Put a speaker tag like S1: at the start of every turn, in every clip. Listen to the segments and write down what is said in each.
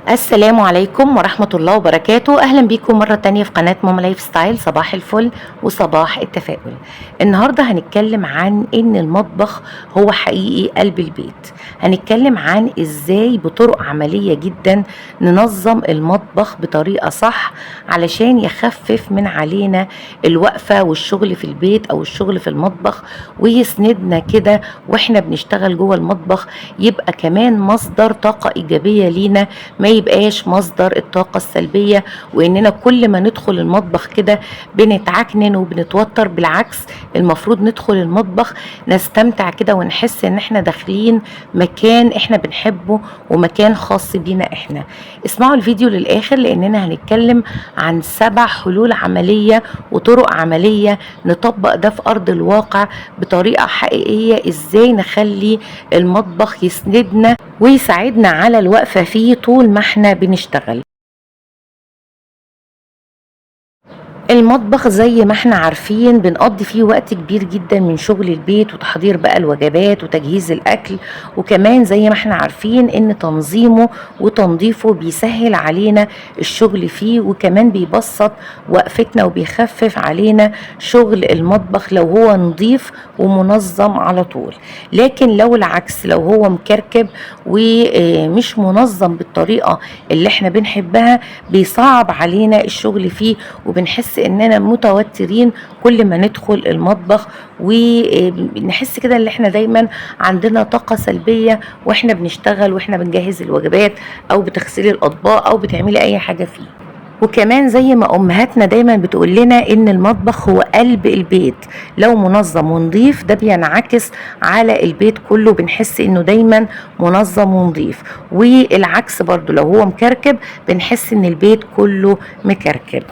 S1: السلام عليكم ورحمة الله وبركاته. أهلا بيكم مرة تانية في قناة ماما لايف ستايل. صباح الفل وصباح التفاؤل. النهاردة هنتكلم عن إن المطبخ هو حقيقي قلب البيت. هنتكلم عن إزاي بطرق عملية جدا ننظم المطبخ بطريقة صح علشان يخفف من علينا الوقفة والشغل في البيت أو الشغل في المطبخ، ويسندنا كده وإحنا بنشتغل جوه المطبخ، يبقى كمان مصدر طاقة إيجابية لينا، ما يبقاش مصدر الطاقة السلبية وإننا كل ما ندخل المطبخ كده بنتعكنن وبنتوتر. بالعكس، المفروض ندخل المطبخ نستمتع كده ونحس إن احنا داخلين مكان احنا بنحبه ومكان خاص بينا احنا. اسمعوا الفيديو للآخر لأننا هنتكلم عن 7 حلول عملية وطرق عملية نطبق ده في أرض الواقع بطريقة حقيقية، ازاي نخلي المطبخ يسندنا ويساعدنا على الوقفة فيه طول ما احنا بنشتغل. المطبخ زي ما احنا عارفين بنقضي فيه وقت كبير جدا من شغل البيت وتحضير بقى الوجبات وتجهيز الاكل، وكمان زي ما احنا عارفين ان تنظيمه وتنظيفه بيسهل علينا الشغل فيه، وكمان بيبسط وقفتنا وبيخفف علينا شغل المطبخ لو هو نظيف ومنظم على طول. لكن لو العكس، لو هو مكركب ومش منظم بالطريقة اللي احنا بنحبها، بيصعب علينا الشغل فيه وبنحس اننا متوترين كل ما ندخل المطبخ، ونحس كده ان احنا دايما عندنا طاقة سلبية واحنا بنشتغل واحنا بنجهز الوجبات او بتغسلي الاطباق او بتعملي اي حاجة فيه. وكمان زي ما امهاتنا دايما بتقول لنا ان المطبخ هو قلب البيت، لو منظم ونضيف ده بينعكس على البيت كله، بنحس انه دايما منظم ونضيف. والعكس برضو، لو هو مكركب بنحس ان البيت كله مكركب.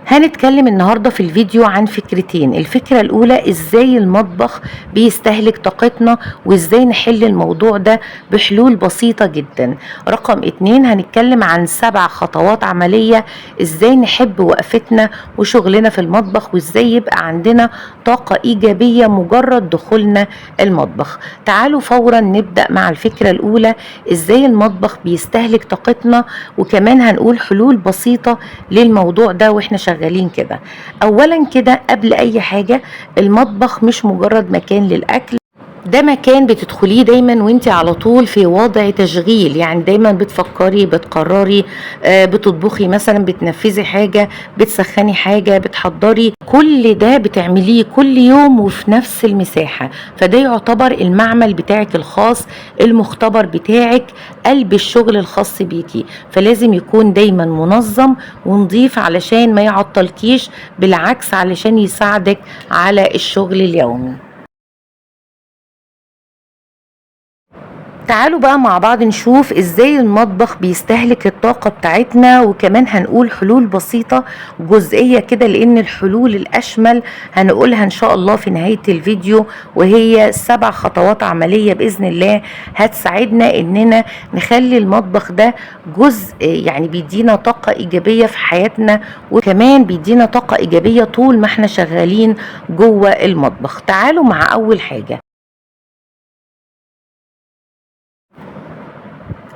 S1: هنتكلم النهاردة في الفيديو عن فكرتين. الفكرة الأولى إزاي المطبخ بيستهلك طاقتنا وإزاي نحل الموضوع ده بحلول بسيطة جدا. رقم 2 هنتكلم عن 7 خطوات عملية إزاي نحب وقفتنا وشغلنا في المطبخ، وإزاي يبقى عندنا طاقة إيجابية مجرد دخولنا المطبخ. تعالوا فورا نبدأ مع الفكرة الأولى، إزاي المطبخ بيستهلك طاقتنا، وكمان هنقول حلول بسيطة للموضوع ده واحنا شغالين كده. اولا كده قبل اي حاجة، المطبخ مش مجرد مكان للاكل، ده مكان بتدخليه دايما وانت على طول في وضع تشغيل، يعني دايما بتفكري بتقرري، بتطبخي مثلا، بتنفذي حاجة، بتسخني حاجة، بتحضري، كل ده بتعمليه كل يوم وفي نفس المساحة. فده يعتبر المعمل بتاعك الخاص، المختبر بتاعك، قلب الشغل الخاص بيكي. فلازم يكون دايما منظم ونضيف علشان ما يعطلكيش، بالعكس علشان يساعدك على الشغل اليومي. تعالوا بقى مع بعض نشوف ازاي المطبخ بيستهلك الطاقة بتاعتنا، وكمان هنقول حلول بسيطة جزئية كده، لان الحلول الاشمل هنقولها ان شاء الله في نهاية الفيديو، وهي 7 خطوات عملية بإذن الله هتساعدنا اننا نخلي المطبخ ده جزء، يعني بيدينا طاقة ايجابية في حياتنا، وكمان بيدينا طاقة ايجابية طول ما احنا شغالين جوه المطبخ. تعالوا مع اول حاجة.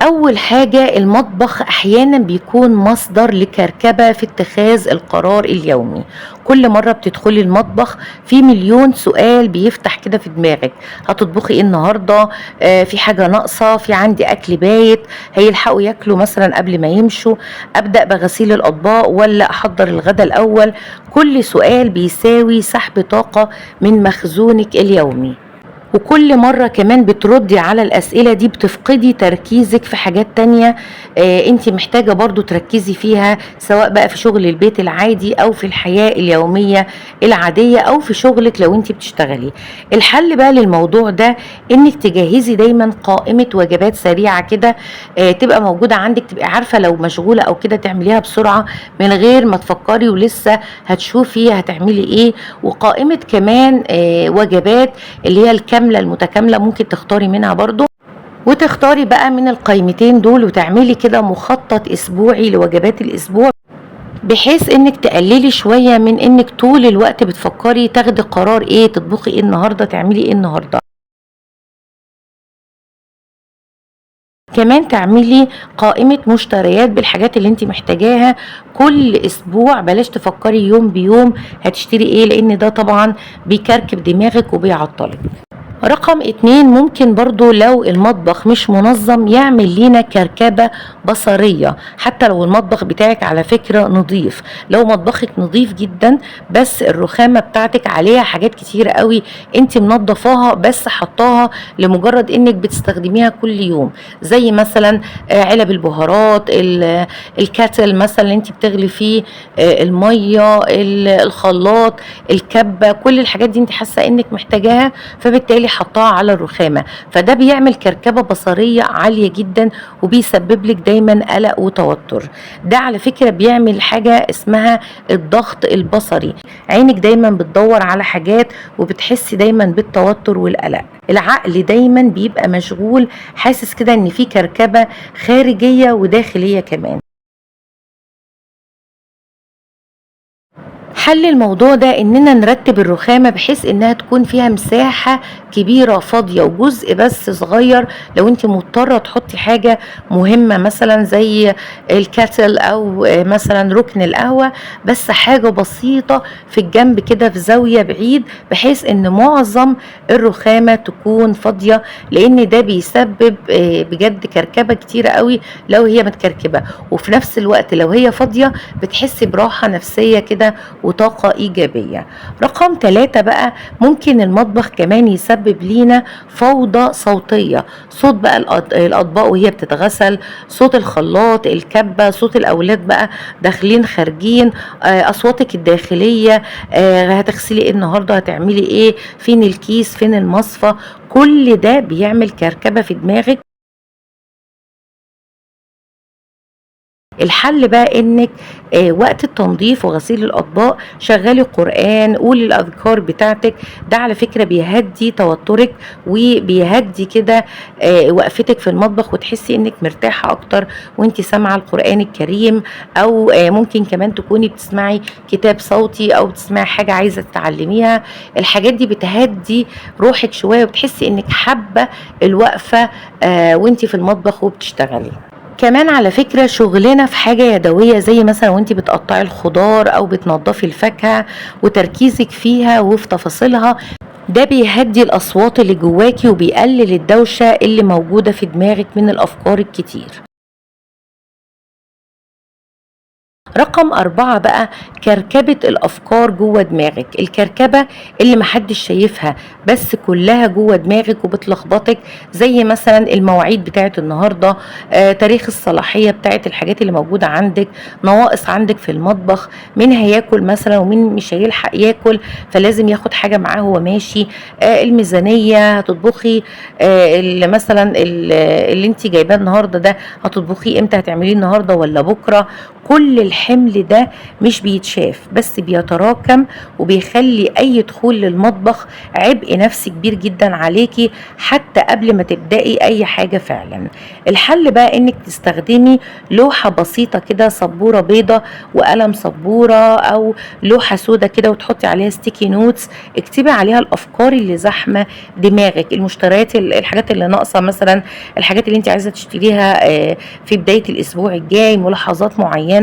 S1: أول حاجة، المطبخ أحيانا بيكون مصدر لكركبة في اتخاذ القرار اليومي. كل مرة بتدخلي المطبخ في مليون سؤال بيفتح كده في دماغك. هتطبخي ايه النهاردة؟ في حاجة ناقصة؟ في عندي أكل بايت؟ هيلحقوا ياكلوا مثلا قبل ما يمشوا؟ أبدأ بغسيل الأطباق ولا أحضر الغدا الأول؟ كل سؤال بيساوي سحب طاقة من مخزونك اليومي. وكل مرة كمان بتردي على الأسئلة دي بتفقدي تركيزك في حاجات تانية انت محتاجة برضو تركزي فيها، سواء بقى في شغل البيت العادي أو في الحياة اليومية العادية أو في شغلك لو انت بتشتغلي. الحل بقى للموضوع ده انك تجهزي دايما قائمة وجبات سريعة كده، تبقى موجودة عندك، تبقى عارفة لو مشغولة أو كده تعمليها بسرعة من غير ما تفكري ولسه هتشوفي هتعملي ايه. وقائمة كمان وجبات اللي هي الكاملة المتكاملة ممكن تختاري منها برضو، وتختاري بقى من القائمتين دول وتعملي كده مخطط اسبوعي لوجبات الاسبوع، بحيث انك تقللي شوية من انك طول الوقت بتفكري تاخدي قرار ايه تطبخي ايه النهاردة، تعملي ايه النهاردة. كمان تعملي قائمة مشتريات بالحاجات اللي انت محتاجاها كل اسبوع، بلاش تفكري يوم بيوم هتشتري ايه، لان ده طبعا بيكركب دماغك وبيعطلك. رقم 2، ممكن برضو لو المطبخ مش منظم يعمل لينا كركبة بصرية. حتى لو المطبخ بتاعك على فكرة نظيف، لو مطبخك نظيف جدا بس الرخامة بتاعتك عليها حاجات كتير قوي انت منظفاها بس حطاها لمجرد انك بتستخدميها كل يوم، زي مثلا علب البهارات، الكاتل مثلا اللي انت بتغلي فيه المية، الخلاط، الكبة، كل الحاجات دي انت حاسة انك محتاجاها، فبالتالي حطها على الرخامة، فده بيعمل كركبة بصرية عالية جدا وبيسبب لك دايما قلق وتوتر. ده على فكرة بيعمل حاجة اسمها الضغط البصري، عينك دايما بتدور على حاجات وبتحسي دايما بالتوتر والقلق، العقل دايما بيبقى مشغول حاسس كده ان في كركبة خارجية وداخلية كمان. حل الموضوع ده اننا نرتب الرخامة بحيث انها تكون فيها مساحة كبيرة فاضية وجزء بس صغير لو انت مضطرة تحطي حاجة مهمة مثلا زي الكاتل او مثلا ركن القهوة، بس حاجة بسيطة في الجنب كده في زاوية بعيد، بحيث ان معظم الرخامة تكون فاضية، لان ده بيسبب بجد كركبة كتيرة قوي لو هي متكركبة، وفي نفس الوقت لو هي فاضية بتحسي براحة نفسية كده وطاقة إيجابية. رقم 3 بقى، ممكن المطبخ كمان يسبب لينا فوضى صوتية، صوت بقى الأطباق وهي بتتغسل، صوت الخلاط، الكبة، صوت الأولاد بقى داخلين خارجين، أصواتك الداخلية، هتغسلي إيه النهاردة، هتعملي إيه، فين الكيس، فين المصفى، كل ده بيعمل كركبة في دماغك. الحل بقى انك وقت التنظيف وغسيل الاطباق شغلي قرآن، قولي الاذكار بتاعتك، ده على فكرة بيهدي توترك وبيهدي كده وقفتك في المطبخ، وتحسي انك مرتاحة اكتر وانت سامعة القرآن الكريم، او ممكن كمان تكوني بتسمعي كتاب صوتي او بتسمعي حاجة عايزة تتعلميها، الحاجات دي بتهدي روحك شوية وبتحسي انك حابة الوقفة وانت في المطبخ وبتشتغلي. كمان على فكرة شغلنا في حاجة يدوية زي مثلا وانت بتقطعي الخضار او بتنضفي الفاكهة وتركيزك فيها وفي تفاصيلها، ده بيهدي الأصوات اللي جواكي وبيقلل الدوشة اللي موجودة في دماغك من الأفكار الكتير. رقم 4 بقى، كركبة الأفكار جوه دماغك، الكركبة اللي محدش شايفها بس كلها جوه دماغك وبتلخبطك، زي مثلا المواعيد بتاعت النهاردة، تاريخ الصلاحية بتاعت الحاجات اللي موجودة عندك، نواقص عندك في المطبخ، مين هياكل مثلا ومين مش هيلحق ياكل فلازم ياخد حاجة معاه وهو ماشي، الميزانية، هتطبخي اللي مثلا اللي انت جايباه النهاردة ده هتطبخيه امتى، هتعمليه النهاردة ولا بكرة، كل الحمل ده مش بيتشاف بس بيتراكم وبيخلي اي دخول للمطبخ عبء نفسي كبير جدا عليكي حتى قبل ما تبدأي اي حاجة فعلا. الحل بقى انك تستخدمي لوحة بسيطة كده، سبورة بيضة وقلم سبورة او لوحة سودة كده وتحطي عليها ستيكي نوتس، اكتبي عليها الافكار اللي زحمة دماغك، المشتريات، الحاجات اللي ناقصة مثلا، الحاجات اللي انت عايزة تشتريها في بداية الاسبوع الجاي، ملاحظات معينة،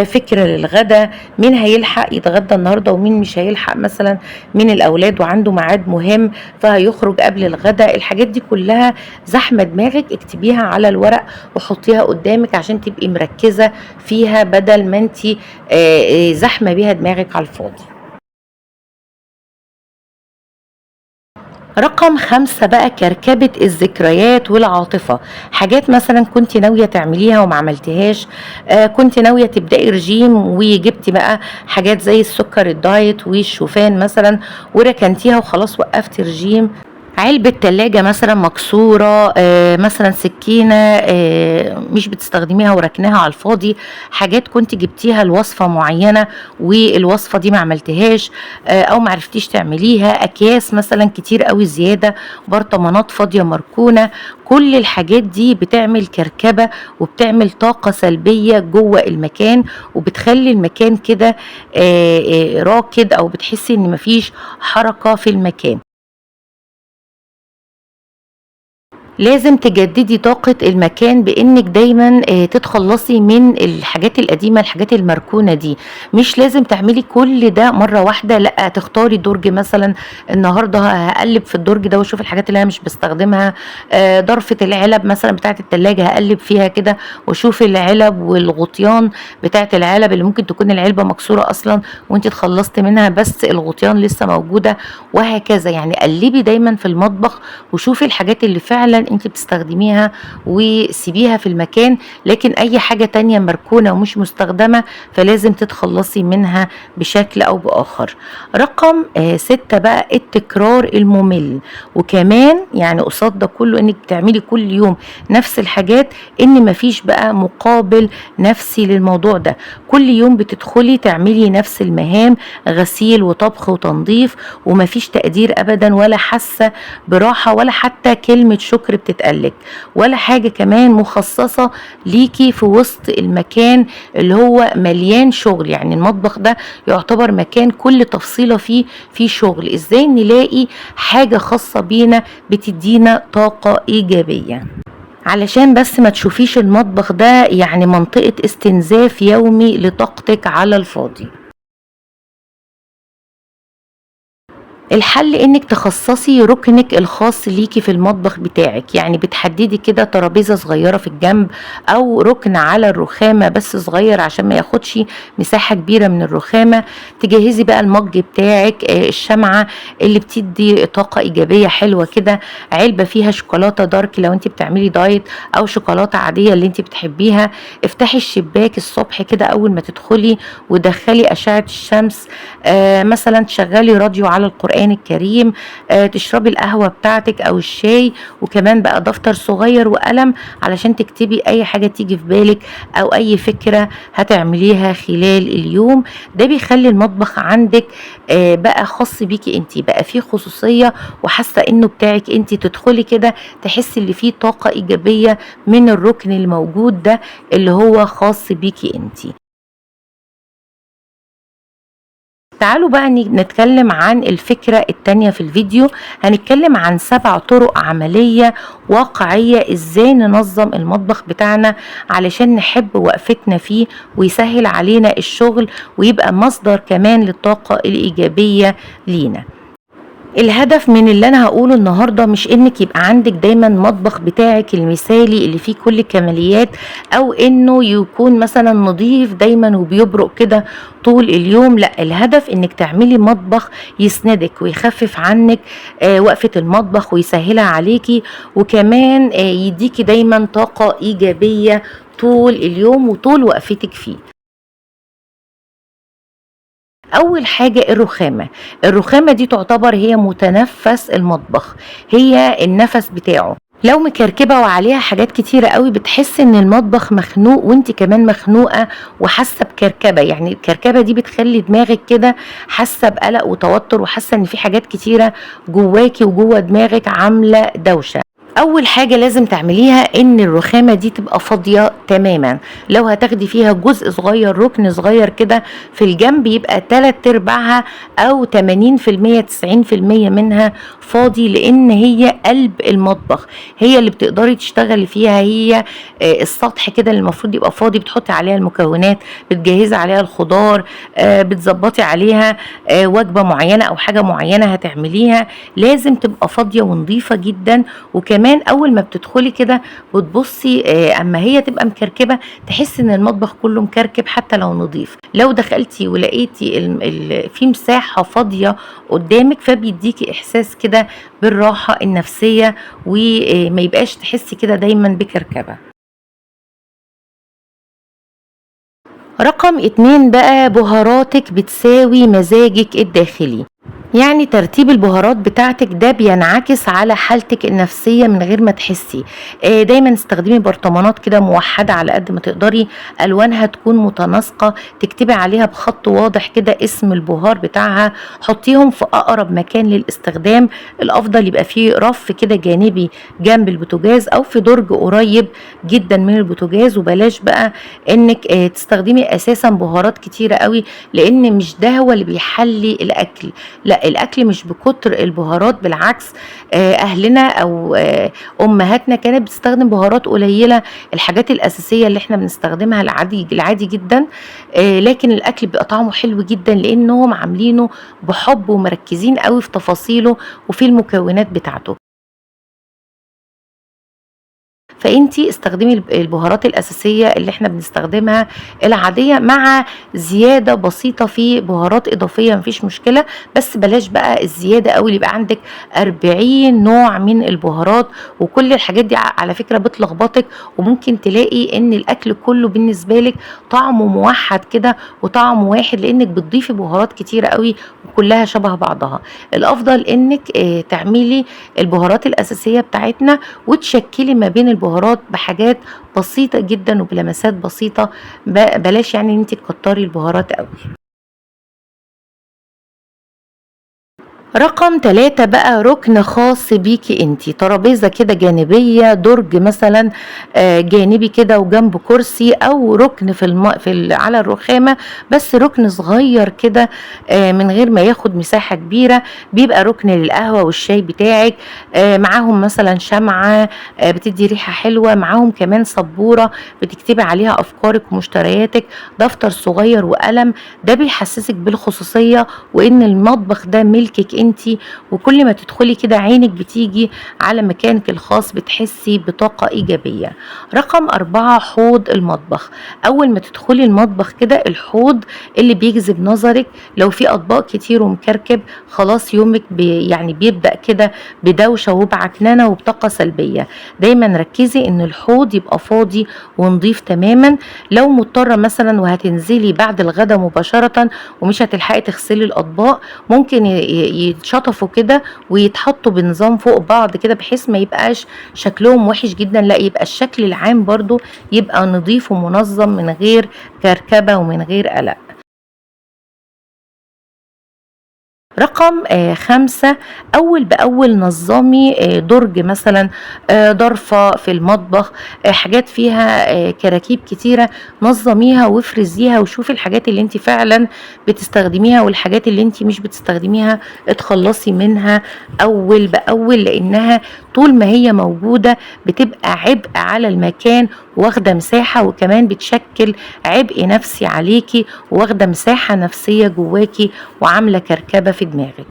S1: فكرة للغدا، مين هيلحق يتغدى النهاردة ومين مش هيلحق مثلا من الأولاد وعنده ميعاد مهم فهيخرج قبل الغدا، الحاجات دي كلها زحمة دماغك اكتبيها على الورق وحطيها قدامك عشان تبقي مركزة فيها بدل ما انتي زحمة بيها دماغك على الفاضي. رقم 5 بقى، كركبة الذكريات والعاطفة، حاجات مثلا كنت ناوية تعمليها وما عملتهاش، كنت ناوية تبدأي رجيم وجبتي بقى حاجات زي السكر الدايت والشوفان مثلا وركنتيها وخلاص وقفتي رجيم، علبة تلاجة مثلا مكسورة، مثلا سكينة مش بتستخدميها وركناها على الفاضي، حاجات كنت جبتيها لوصفة معينة والوصفة دي ما عملتهاش او ما عرفتيش تعمليها، اكياس مثلا كتير قوي زيادة، برطمانات فاضية مركونة، كل الحاجات دي بتعمل كركبة وبتعمل طاقة سلبية جوه المكان وبتخلي المكان كده راكد او بتحسي ان مفيش حركة في المكان. لازم تجددي طاقة المكان بإنك دايما تتخلصي من الحاجات القديمة، الحاجات المركونة دي. مش لازم تعملي كل ده مرة واحدة، لا، تختاري درج مثلا النهاردة هقلب في الدرج ده واشوف الحاجات اللي انا مش بستخدمها. ضرفة العلب مثلا بتاعت التلاجة هقلب فيها كده واشوف العلب والغطيان بتاعت العلب اللي ممكن تكون العلبة مكسورة اصلا وانت اتخلصت منها بس الغطيان لسه موجودة، وهكذا. يعني قلبي دايما في المطبخ وشوفي الحاجات اللي فعلا انت بتستخدميها وسيبيها في المكان، لكن اي حاجة تانية مركونة ومش مستخدمة فلازم تتخلصي منها بشكل او باخر. رقم 6 بقى التكرار الممل. وكمان يعني قصاد ده كله انك بتعملي كل يوم نفس الحاجات، ان مفيش بقى مقابل نفسي للموضوع ده. كل يوم بتدخلي تعملي نفس المهام، غسيل وطبخ وتنظيف، ومفيش تقدير ابدا، ولا حاسه براحه، ولا حتى كلمه شكر بتتقالك، ولا حاجه كمان مخصصه ليكي في وسط المكان اللي هو مليان شغل. يعني المطبخ ده يعتبر مكان كل تفصيله فيه شغل. ازاي نلاقي حاجه خاصه بينا بتدينا طاقه ايجابيه؟ علشان بس ما تشوفيش المطبخ ده يعني منطقه استنزاف يومي لطاقتك على الفاضي. الحل انك تخصصي ركنك الخاص ليكي في المطبخ بتاعك. يعني بتحددي كده ترابيزه صغيره في الجنب او ركن على الرخامه بس صغير عشان ما ياخدش مساحه كبيره من الرخامه. تجهزي بقى المج بتاعك، الشمعه اللي بتدي طاقه ايجابيه حلوه كده، علبه فيها شوكولاته دارك لو انت بتعملي دايت، او شوكولاته عاديه اللي انت بتحبيها. افتحي الشباك الصبح كده اول ما تدخلي ودخلي اشعه الشمس. مثلا تشغلي راديو على القرآن الكريم، تشربي القهوة بتاعتك او الشاي، وكمان بقى دفتر صغير وقلم علشان تكتبي اي حاجة تيجي في بالك او اي فكرة هتعمليها خلال اليوم. ده بيخلي المطبخ عندك بقى خاص بيكي انتي، بقى فيه خصوصية وحاسة انه بتاعك انتي. تدخلي كده تحسي اللي فيه طاقة ايجابية من الركن الموجود ده اللي هو خاص بيكي انتي. تعالوا بقى نتكلم عن الفكرة التانية في الفيديو. هنتكلم عن 7 طرق عملية واقعية ازاي ننظم المطبخ بتاعنا علشان نحب وقفتنا فيه ويسهل علينا الشغل ويبقى مصدر كمان للطاقة الإيجابية لينا. الهدف من اللي انا هقوله النهارده مش انك يبقى عندك دايما مطبخ بتاعك المثالي اللي فيه كل الكماليات، او انه يكون مثلا نظيف دايما وبيبرق كده طول اليوم. لا، الهدف انك تعملي مطبخ يسندك ويخفف عنك وقفة المطبخ ويسهلها عليكي، وكمان يديكي دايما طاقة ايجابية طول اليوم وطول وقفتك فيه. اول حاجة الرخامة دي تعتبر هي متنفس المطبخ، هي النفس بتاعه. لو مكركبة وعليها حاجات كتيرة قوي بتحس ان المطبخ مخنوق وانت كمان مخنوقة وحاسة بكركبة. يعني الكركبة دي بتخلي دماغك كده حاسة بقلق وتوتر وحاسة ان في حاجات كتيرة جواكي وجوه دماغك عاملة دوشة. اول حاجة لازم تعمليها ان الرخامة دي تبقى فاضية تماما. لو هتاخدي فيها جزء صغير، ركن صغير كده في الجنب، يبقى 3/4 او 80% 90% منها فاضي، لان هي قلب المطبخ، هي اللي بتقدري تشتغلي فيها. هي السطح كده اللي المفروض يبقى فاضي، بتحطي عليها المكونات، بتجهزي عليها الخضار، بتظبطي عليها وجبة معينة او حاجة معينة هتعمليها. لازم تبقى فاضية ونظيفة جدا. وكمان اول ما بتدخلي كده بتبصي اما هي تبقى مكركبه تحسي ان المطبخ كله مكركب حتى لو نظيف. لو دخلتي ولقيتي في مساحه فاضيه قدامك فبيديكي احساس كده بالراحه النفسيه، وما يبقاش تحسي كده دايما بكركبه. رقم 2 بقى بهاراتك بتساوي مزاجك الداخلي. يعني ترتيب البهارات بتاعتك ده بينعكس على حالتك النفسية من غير ما تحسي. دايما استخدمي برطمانات كده موحدة على قد ما تقدري، ألوانها تكون متناسقة، تكتبي عليها بخط واضح كده اسم البهار بتاعها، حطيهم في أقرب مكان للاستخدام. الأفضل يبقى فيه رف كده جانبي جنب البوتاجاز أو في درج قريب جدا من البوتاجاز. وبلاش بقى إنك تستخدمي أساسا بهارات كتيرة قوي، لأن مش ده هو اللي بيحلي الأكل، لا، لا، الاكل مش بكتر البهارات، بالعكس اهلنا او امهاتنا كانت بتستخدم بهارات قليله، الحاجات الاساسيه اللي احنا بنستخدمها العادي جدا. لكن الاكل بيبقى طعمه حلو جدا لانهم عاملينه بحب ومركزين قوي في تفاصيله وفي المكونات بتاعته. فانتي استخدمي البهارات الاساسيه اللي احنا بنستخدمها العاديه، مع زياده بسيطه في بهارات اضافيه مفيش مشكله، بس بلاش بقى الزياده قوي اللي يبقى عندك 40 نوع من البهارات. وكل الحاجات دي على فكره بتلخبطك، وممكن تلاقي ان الاكل كله بالنسبه لك طعمه موحد كده وطعمه واحد، لانك بتضيفي بهارات كتيره قوي وكلها شبه بعضها. الافضل انك تعملي البهارات الاساسيه بتاعتنا، وتشكلي ما بين البهارات بحاجات بسيطة جدا وبلمسات بسيطة. بلاش يعني ان انت تكتري البهارات قوي. رقم 3 بقى ركن خاص بيكي انتي، ترابيزة كده جانبية، درج مثلا جانبي كده وجنب كرسي، او ركن على الرخامة، بس ركن صغير كده من غير ما ياخد مساحة كبيرة. بيبقى ركن للقهوة والشاي بتاعك، معاهم مثلا شمعة بتدي ريحة حلوة، معاهم كمان سبورة بتكتبي عليها افكارك ومشترياتك، دفتر صغير وقلم. ده بيحسسك بالخصوصية وان المطبخ ده ملكك انتي، وكل ما تدخلي كده عينك بتيجي على مكانك الخاص، بتحسي بطاقة ايجابية. رقم 4 حوض المطبخ. اول ما تدخلي المطبخ كده الحوض اللي بيجذب نظرك، لو في اطباق كتير ومكركب خلاص يومك يعني بيبدأ كده بدوشة وبعكننة وبطاقة سلبية. دايما ركزي ان الحوض يبقى فاضي ونضيف تماما. لو مضطرة مثلا وهتنزلي بعد الغدا مباشرة ومش هتلحقي تغسلي الاطباق، ممكن يتشطفوا كده ويتحطوا بنظام فوق بعض كده، بحيث ما يبقاش شكلهم وحش جدا، لا يبقى الشكل العام برضو يبقى نظيف ومنظم من غير كركبة ومن غير قلق. رقم 5 أول بأول نظمي درج مثلا، ضرفة في المطبخ، حاجات فيها كراكيب كتيرة، نظميها وافرزيها وشوفي الحاجات اللي انت فعلا بتستخدميها والحاجات اللي انت مش بتستخدميها اتخلصي منها أول بأول، لأنها طول ما هي موجودة بتبقى عبء على المكان، واخدة مساحة، وكمان بتشكل عبء نفسي عليكي، واخدة مساحة نفسية جواكي، وعاملة كركبة في دماغك.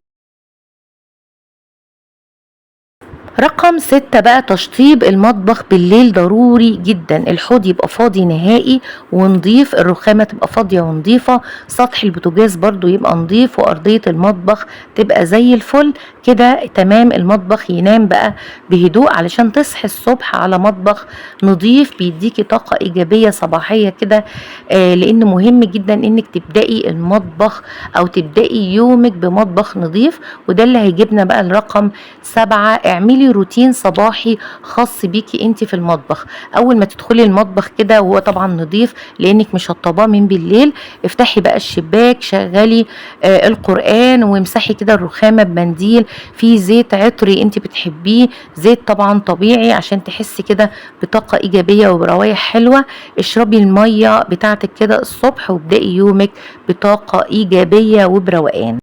S1: رقم 6 بقى تشطيب المطبخ بالليل ضروري جدا. الحوض يبقى فاضي نهائي ونضيف، الرخامة تبقى فاضية ونضيفة، سطح البوتاجاز برضو يبقى نضيف، وأرضية المطبخ تبقى زي الفل كده تمام. المطبخ ينام بقى بهدوء علشان تصحي الصبح على مطبخ نضيف بيديكي طاقة إيجابية صباحية كده. لأن مهم جدا إنك تبدأي المطبخ أو تبدأي يومك بمطبخ نضيف. وده اللي هيجيبنا بقى الرقم 7، اعملي روتين صباحي خاص بيكي انت في المطبخ. اول ما تدخلي المطبخ كده وهو طبعا نضيف لانك مش هتطباه من بالليل، افتحي بقى الشباك، شغلي القرآن، وامسحي كده الرخامة بمنديل فيه زيت عطري انت بتحبيه، زيت طبعا طبيعي عشان تحسي كده بطاقة ايجابية وبروايح حلوة. اشربي المية بتاعتك كده الصبح وابدأي يومك بطاقة ايجابية وبروقان.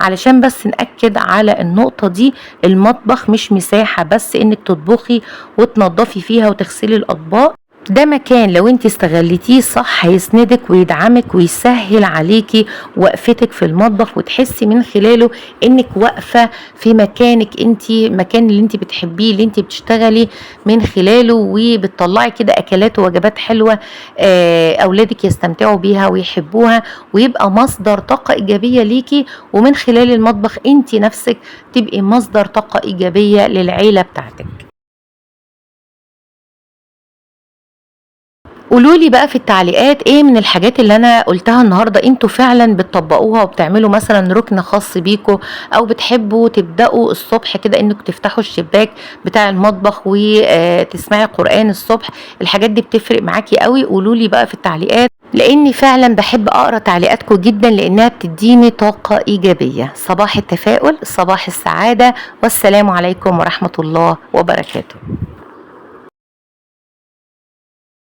S1: علشان بس نأكد على النقطة دي، المطبخ مش مساحة بس انك تطبخي وتنضفي فيها وتغسلي الأطباق، ده مكان لو انت استغلتيه صح هيسندك ويدعمك ويسهل عليكي وقفتك في المطبخ، وتحسي من خلاله انك واقفة في مكانك انت، مكان اللي انت بتحبيه اللي انت بتشتغلي من خلاله، وبتطلعي كده اكلات ووجبات حلوة اولادك يستمتعوا بيها ويحبوها، ويبقى مصدر طاقة ايجابية ليكي، ومن خلال المطبخ انت نفسك تبقي مصدر طاقة ايجابية للعيلة بتاعتك. قولولي بقى في التعليقات ايه من الحاجات اللي انا قلتها النهاردة انتوا فعلا بتطبقوها وبتعملوا مثلا ركن خاص بيكوا، او بتحبوا تبدأوا الصبح كده انكم تفتحوا الشباك بتاع المطبخ وتسمعي قرآن الصبح. الحاجات دي بتفرق معاكي قوي. قولولي بقى في التعليقات، لاني فعلا بحب اقرا تعليقاتكم جدا لانها بتديني طاقة ايجابية. صباح التفاؤل، صباح السعادة، والسلام عليكم ورحمة الله وبركاته.